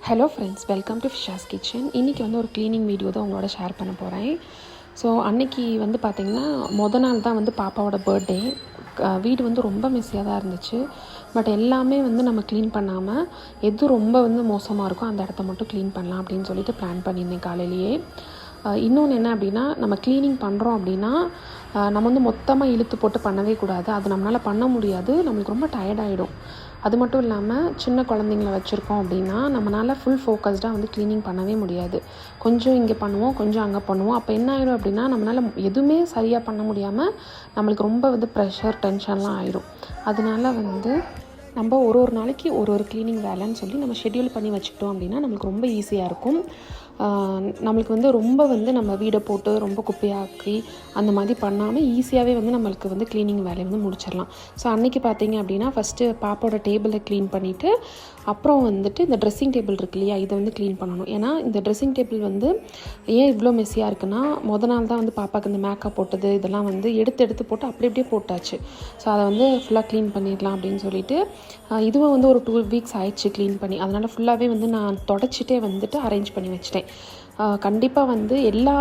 Hello friends, welcome to Fisha's kitchen. இன்றைக்கி வந்து ஒரு க்ளீனிங் வீடியோ தான் உங்களோட ஷேர் பண்ண போகிறேன். ஸோ அன்றைக்கி வந்து பார்த்திங்கன்னா நாள் தான் வந்து பாப்பாவோட பர்த்டே. வீடு வந்து ரொம்ப மெஸ்ஸியாக தான் இருந்துச்சு. பட் எல்லாமே வந்து நம்ம க்ளீன் பண்ணாமல் எது ரொம்ப வந்து மோசமாக இருக்கோ அந்த இடத்த மட்டும் க்ளீன் பண்ணலாம் அப்படின்னு சொல்லிட்டு பிளான் பண்ணியிருந்தேன் காலையிலேயே. இன்னொன்று என்ன அப்படின்னா, நம்ம க்ளீனிங் பண்ணுறோம் அப்படின்னா நம்ம வந்து மொத்தமாக இழுத்து போட்டு பண்ணவே கூடாது. அது நம்மளால் பண்ண முடியாது, நம்மளுக்கு ரொம்ப டயர்டாகிடும். அது மட்டும் இல்லாமல் சின்ன குழந்தைங்கள வச்சுருக்கோம் அப்படின்னா நம்மளால் ஃபுல் ஃபோக்கஸ்டாக வந்து க்ளீனிங் பண்ணவே முடியாது. கொஞ்சம் இங்கே பண்ணுவோம், கொஞ்சம் அங்கே பண்ணுவோம். அப்போ என்ன ஆகிடும் அப்படின்னா நம்மளால் எதுவுமே சரியாக பண்ண முடியாமல் நம்மளுக்கு ரொம்ப வந்து ப்ரெஷர், டென்ஷன்லாம் ஆகிடும். அதனால வந்து நம்ம ஒரு நாளைக்கு ஒரு க்ளீனிங் வேலைன்னு சொல்லி நம்ம ஷெட்யூல் பண்ணி வச்சுக்கிட்டோம் அப்படின்னா நம்மளுக்கு ரொம்ப ஈஸியாக இருக்கும். நம்மளுக்கு வந்து ரொம்ப வந்து நம்ம வீடை போட்டு ரொம்ப குப்பையாக்கி அந்த மாதிரி பண்ணாமல் ஈஸியாகவே வந்து நம்மளுக்கு வந்து க்ளீனிங் வேலையை வந்து முடிச்சிடலாம். ஸோ அன்றைக்கி பார்த்திங்க அப்படின்னா ஃபஸ்ட்டு பாப்பாவோட டேபிளை க்ளீன் பண்ணிவிட்டு அப்புறம் வந்துட்டு இந்த ட்ரெஸ்ஸிங் டேபிள் இருக்கு இல்லையா, இதை வந்து க்ளீன் பண்ணணும். ஏன்னா இந்த ட்ரெஸ்ஸிங் டேபிள் வந்து ஏன் இவ்வளோ மெஸ்ஸியாக இருக்குன்னா, நாள் தான் வந்து பாப்பாவுக்கு இந்த மேக்கப் போட்டது இதெல்லாம் வந்து எடுத்து போட்டு அப்படியே போட்டாச்சு. ஸோ அதை வந்து ஃபுல்லாக க்ளீன் பண்ணிடலாம் அப்படின்னு சொல்லிட்டு இதுவும் வந்து ஒரு 2 வீக்ஸ் ஆயிடுச்சு க்ளீன் பண்ணி. அதனால் ஃபுல்லாகவே வந்து நான் தொடச்சிட்டே வந்துட்டு அரேஞ்ச் பண்ணி வச்சிட்டேன். கண்டிப்பாக வந்து எல்லா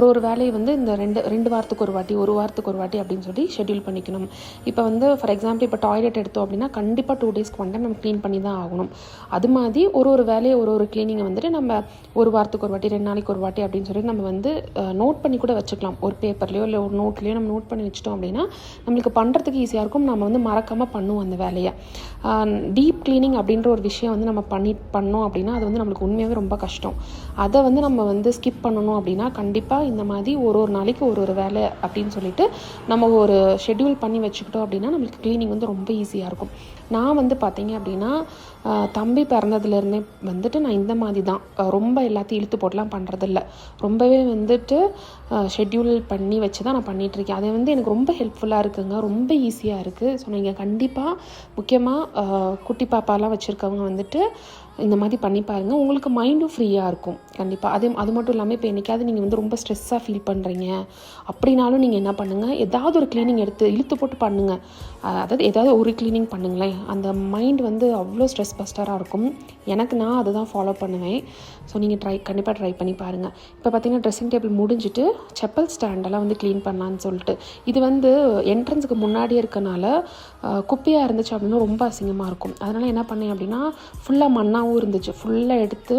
ஒரு வேலையை வந்து இந்த ரெண்டு வாரத்துக்கு ஒரு வாட்டி, ஒரு வாரத்துக்கு ஒரு வாட்டி அப்படின்னு சொல்லி ஷெட்யூல் பண்ணிக்கணும். இப்போ வந்து ஃபார் எக்ஸாம்பிள் இப்போ டாய்லெட் எடுத்தோம் அப்படின்னா கண்டிப்பாக 2 டேஸ்க்கு ஒன் டைம் நம்ம க்ளீன் பண்ணி தான் ஆகணும். அது மாதிரி ஒரு வேலையை ஒரு க்ளீனிங்கை வந்துட்டு நம்ம ஒரு வாரத்துக்கு ஒரு வாட்டி, 2 நாளைக்கு ஒரு வாட்டி அப்படின்னு சொல்லி நம்ம வந்து நோட் பண்ணி கூட வச்சுக்கலாம். ஒரு பேப்பர்லையோ இல்லை ஒரு நோட்லேயோ நம்ம நோட் பண்ணி வச்சிட்டோம் அப்படின்னா நம்மளுக்கு பண்ணுறதுக்கு ஈஸியாக இருக்கும். நம்ம வந்து மறக்காமல் பண்ணுவோம் அந்த வேலையை. டீப் க்ளீனிங் அப்படின்ற ஒரு விஷயம் வந்து நம்ம பண்ணோம் அப்படின்னா அது வந்து நம்மளுக்கு உண்மையாகவே ரொம்ப கஷ்டம். அதை வந்து நம்ம வந்து ஸ்கிப் பண்ணணும் அப்படின்னா கண்டிப்பாக இந்த மாதிரி ஒரு நாளைக்கு ஒரு வேலை அப்படின்னு சொல்லிட்டு நம்ம ஒரு ஷெட்யூல் பண்ணி வச்சுக்கிட்டோம் அப்படின்னா நம்மளுக்கு க்ளீனிங் வந்து ரொம்ப ஈஸியாக இருக்கும். நான் வந்து பார்த்தீங்க அப்படின்னா தம்பி பிறந்ததுலேருந்தே வந்துட்டு நான் இந்த மாதிரி தான் ரொம்ப எல்லாத்தையும் இழுத்து போட்டுலாம் பண்ணுறதில்ல. ரொம்பவே வந்துட்டு ஷெட்யூல் பண்ணி வச்சு தான் நான் பண்ணிகிட்ருக்கேன். அது வந்து எனக்கு ரொம்ப ஹெல்ப்ஃபுல்லாக இருக்குங்க, ரொம்ப ஈஸியாக இருக்குது. ஸோ நீங்கள் கண்டிப்பாக முக்கியமாக குட்டி பாப்பாலாம் வச்சுருக்கவங்க வந்துட்டு இந்த மாதிரி பண்ணி பாருங்கள். உங்களுக்கு மைண்டும் ஃப்ரீயாக இருக்கும் கண்டிப்பாக. அது மட்டும் இல்லாமல் இப்போ என்றைக்காவது நீங்கள் வந்து ரொம்ப ஸ்ட்ரெஸ்ஸாக ஃபீல் பண்ணுறீங்க அப்படின்னாலும் நீங்கள் என்ன பண்ணுங்கள், ஏதாவது ஒரு க்ளீனிங் எடுத்து இழுத்து போட்டு பண்ணுங்கள். அதாவது ஏதாவது ஒரு க்ளீனிங் பண்ணுங்களேன், அந்த மைண்ட் வந்து அவ்வளோ ஸ்ட்ரெஸ் பஸ்டராக இருக்கும். நான் அதை தான் ஃபாலோ பண்ணுவேன். ஸோ நீங்கள் கண்டிப்பாக ட்ரை பண்ணி பாருங்கள். இப்போ பார்த்தீங்கன்னா ட்ரெஸ்ஸிங் டேபிள் முடிஞ்சிட்டு செப்பல் ஸ்டாண்டெல்லாம் வந்து க்ளீன் பண்ணலான்னு சொல்லிட்டு, இது வந்து என்ட்ரன்ஸுக்கு முன்னாடியே இருக்கனால குப்பையாக இருந்துச்சு அப்படின்னா ரொம்ப அசிங்கமாக இருக்கும். அதனால் என்ன பண்ணேன் அப்படின்னா ஃபுல்லாக மண்ணாகவும் இருந்துச்சு, ஃபுல்லாக எடுத்து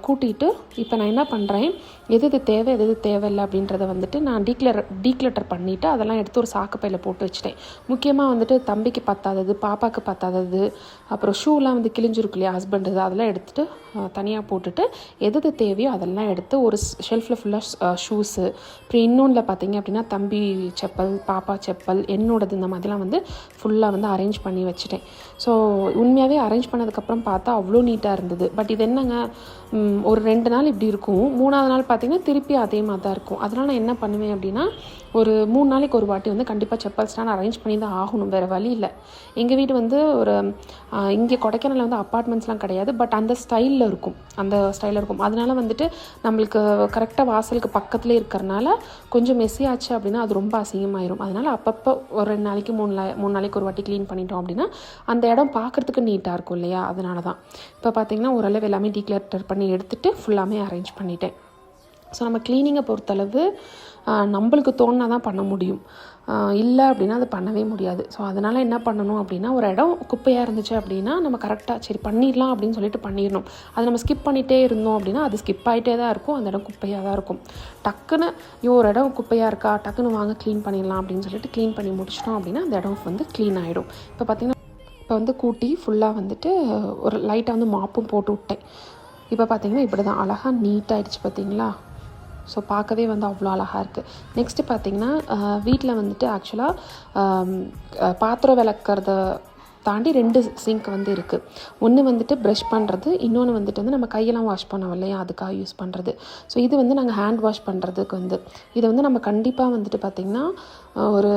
கூட்டிகிட்டு இப்போ நான் என்ன பண்ணுறேன், எது தேவை எது தேவையில்லை அப்படின்றத வந்துட்டு நான் டீக்ளட்டர் பண்ணிவிட்டு அதெல்லாம் எடுத்து ஒரு சாக்குப்பையில் போட்டு வச்சுட்டேன். முக்கியமாக வந்துட்டு தம்பிக்கு பத்தாதது, பாப்பாவுக்கு பத்தாதது, அப்புறம் ஷூலாம் வந்து கிழிஞ்சிருக்கு இல்லையா ஹஸ்பண்டு, அதெல்லாம் எடுத்துகிட்டு தனியாக போட்டுட்டு எது தேவையோ அதெல்லாம் எடுத்து ஒரு ஷெல்ஃபில் ஃபுல்லாக ஷூஸு, அப்புறம் இன்னொன்றில் பார்த்தீங்க அப்படின்னா தம்பி செப்பல், பாப்பா செப்பல், என்னோடது, இந்த மாதிரிலாம் வந்து ஃபுல்லாக வந்து அரேஞ்ச் பண்ணி வச்சுட்டேன். ஸோ உண்மையாகவே அரேஞ்ச் பண்ணதுக்கப்புறம் பார்த்தா அவ்வளோ நீட்டாக இருந்தது. பட் இது என்னங்க, ஒரு 2 நாள் இப்படி இருக்கும், 3ஆவது நாள் பார்த்திங்கன்னா திருப்பி அதே மாதிரி தான் இருக்கும். அதனால் நான் என்ன பண்ணுவேன் அப்படின்னா ஒரு 3 நாளைக்கு ஒரு வாட்டி வந்து கண்டிப்பாக செப்பல் ஸ்டாண்ட் அரேஞ்ச் பண்ணி தான் ஆகணும், வேறு வழி இல்லை. எங்கள் வீடு வந்து ஒரு இங்கே கொடைக்கானலில் வந்து அப்பார்ட்மெண்ட்ஸ்லாம் கிடையாது, பட் அந்த ஸ்டைலில் இருக்கும், அதனால் வந்துட்டு நம்மளுக்கு கரெக்டாக வாசலுக்கு பக்கத்துலேயே இருக்கிறனால கொஞ்சம் மெஸ்ஸி ஆச்சு அப்படின்னா அது ரொம்ப அசிங்கமாயிரும். அதனால் அப்பப்போ ஒரு 2 நாளைக்கு 3 நாளைக்கு ஒரு வாட்டி க்ளீன் பண்ணிட்டோம் அப்படின்னா அந்த இடம் பார்க்குறதுக்கு நீட்டாக இருக்கும் இல்லையா. அதனால தான் இப்போ பார்த்திங்கன்னா ஓரளவு எல்லாமே டீக்ளட்டர் பண்ணி எடுத்துகிட்டு ஃபுல்லாமே அரேஞ்ச் பண்ணிட்டேன். ஸோ நம்ம க்ளீனிங்கை பொறுத்தளவு நம்மளுக்கு தோணுனா தான் பண்ண முடியும், இல்லை அப்படின்னா அது பண்ணவே முடியாது. ஸோ அதனால் என்ன பண்ணணும் அப்படின்னா, ஒரு இடம் குப்பையாக இருந்துச்சு அப்படின்னா நம்ம கரெக்டாக சரி பண்ணிடலாம் அப்படின்னு சொல்லிட்டு பண்ணிடணும். அதை நம்ம ஸ்கிப் பண்ணிகிட்டே இருந்தோம் அப்படின்னா அது ஸ்கிப் ஆகிட்டே தான் இருக்கும், அந்த இடம் குப்பையாக தான் இருக்கும். டக்குன்னு ஒரு இடம் குப்பையாக இருக்கா, டக்குன்னு வாங்க க்ளீன் பண்ணிடலாம் அப்படின்னு சொல்லிட்டு க்ளீன் பண்ணி முடிச்சிட்டோம் அப்படின்னா அந்த இடம் வந்து க்ளீன் ஆகிடும். இப்போ பார்த்திங்கன்னா இப்போ வந்து கூட்டி ஃபுல்லாக வந்துட்டு ஒரு லைட்டாக வந்து மாப்பும் போட்டு விட்டேன். இப்போ பார்த்திங்கன்னா இப்படி தான் அழகாக நீட்டாகிடுச்சு பார்த்திங்களா. ஸோ பார்க்கவே வந்து அவ்வளோ அழகாக இருக்குது. நெக்ஸ்ட்டு பார்த்திங்கன்னா வீட்டில் வந்துட்டு ஆக்சுவலாக பாத்திரம் விளக்குறத தாண்டி 2 சிங்க் வந்து இருக்குது. ஒன்று வந்துட்டு ப்ரஷ் பண்ணுறது, இன்னொன்று வந்துட்டு வந்து நம்ம கையெல்லாம் வாஷ் பண்ணோம் இல்லையா அதுக்காக யூஸ் பண்ணுறது. ஸோ இது வந்து நாங்கள் ஹேண்ட் வாஷ் பண்ணுறதுக்கு வந்து இதை வந்து நம்ம கண்டிப்பாக வந்துட்டு பார்த்திங்கன்னா ஒரு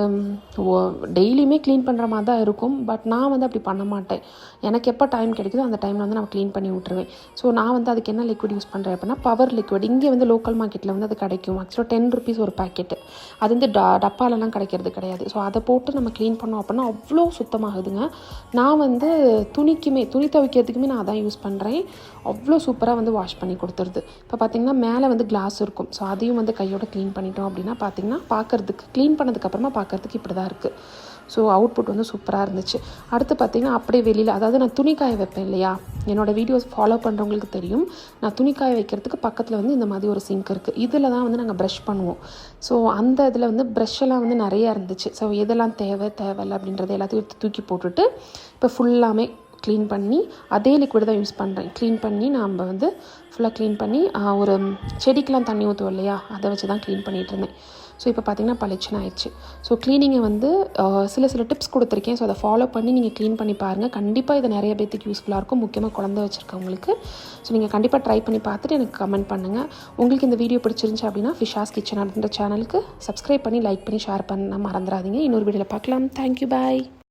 டெய்லியுமே க்ளீன் பண்ணுற மாதிரி தான் இருக்கும். பட் நான் வந்து அப்படி பண்ண மாட்டேன். எனக்கு எப்போ டைம் கிடைக்குதோ அந்த டைமில் வந்து நான் க்ளீன் பண்ணி விட்டுருவேன். ஸோ நான் வந்து அதுக்கு என்ன லிக்விட் யூஸ் பண்ணுறேன் அப்படின்னா பவர் லிக்விட். இங்கே வந்து லோக்கல் மார்க்கெட்டில் வந்து அது கிடைக்கும். ஆக்சுவலாக 10 rupees ஒரு பேக்கெட்டு. அது வந்து டப்பாலெலாம் கிடைக்கிறது கிடையாது. ஸோ அதை போட்டு நம்ம க்ளீன் பண்ணோம் அப்படின்னா அவ்வளோ சுத்தமாகுதுங்க. நான் வந்து துணி துவைக்கிறதுக்குமே நான் அதான் யூஸ் பண்ணுறேன். அவ்வளோ சூப்பராக வந்து வாஷ் பண்ணி கொடுத்துருது. இப்போ பார்த்திங்கன்னா மேலே வந்து கிளாஸ் இருக்கும். ஸோ அதையும் வந்து கையோட க்ளீன் பண்ணிட்டோம் அப்படின்னா பார்த்திங்கன்னா பார்க்குறதுக்கு க்ளீன் பண்ணதுக்கப்புறமா பார்க்குறதுக்கு இப்படி தான் இருக்குது. ஸோ அவுட்புட் வந்து சூப்பராக இருந்துச்சு. அடுத்து பார்த்திங்கன்னா அப்படியே வெளியில், அதாவது நான் துணி காய வைப்பேன் இல்லையா, என்னோடய வீடியோஸ் ஃபாலோ பண்ணுறவங்களுக்கு தெரியும். நான் துணி காய வைக்கிறதுக்கு பக்கத்தில் வந்து இந்த மாதிரி ஒரு சிங்க் இருக்குது. இதில் தான் வந்து நாங்கள் ப்ரஷ் பண்ணுவோம். ஸோ அந்த இதில் வந்து ப்ரஷ்ஷெல்லாம் வந்து நிறையா இருந்துச்சு. ஸோ எதெல்லாம் தேவையில்லை அப்படின்றத எல்லாத்தையும் தூக்கி போட்டுட்டு இப்போ ஃபுல்லாமே க்ளீன் பண்ணி அதே லிக்விட் தான் யூஸ் பண்ணுறேன். க்ளீன் பண்ணி நம்ம வந்து ஃபுல்லாக க்ளீன் பண்ணி ஒரு செடிக்கெலாம் தண்ணி ஊற்றுவோம் இல்லையா, அதை வச்சு தான் க்ளீன் பண்ணிகிட்ருந்தேன். ஸோ இப்போ பார்த்திங்கன்னா பளிச்சுன்னு ஆயிடுச்சு. ஸோ க்ளீனிங்கை வந்து சில டிப்ஸ் கொடுத்துருக்கேன். ஸோ அதை ஃபாலோ பண்ணி நீங்கள் க்ளீன் பண்ணி பாருங்கள். கண்டிப்பாக இது நிறைய பேத்துக்கு யூஸ்ஃபுல்லாக இருக்கும், முக்கியமாக குழந்தை வச்சுருக்கவங்களுக்கு. ஸோ நீங்கள் கண்டிப்பாக ட்ரை பண்ணி பார்த்துட்டு எனக்கு கமெண்ட் பண்ணுங்கள். உங்களுக்கு இந்த வீடியோ பிடிச்சிருந்துச்சு அப்படின்னா ஃபிஷாஸ் கிச்சன் அப்படின்ற சேனலுக்கு சப்ஸ்கிரைப் பண்ணி லைக் பண்ணி ஷேர் பண்ண மறந்துடாதீங்க. இன்னொரு வீடியோவில் பார்க்கலாம். தேங்க்யூ, பாய்.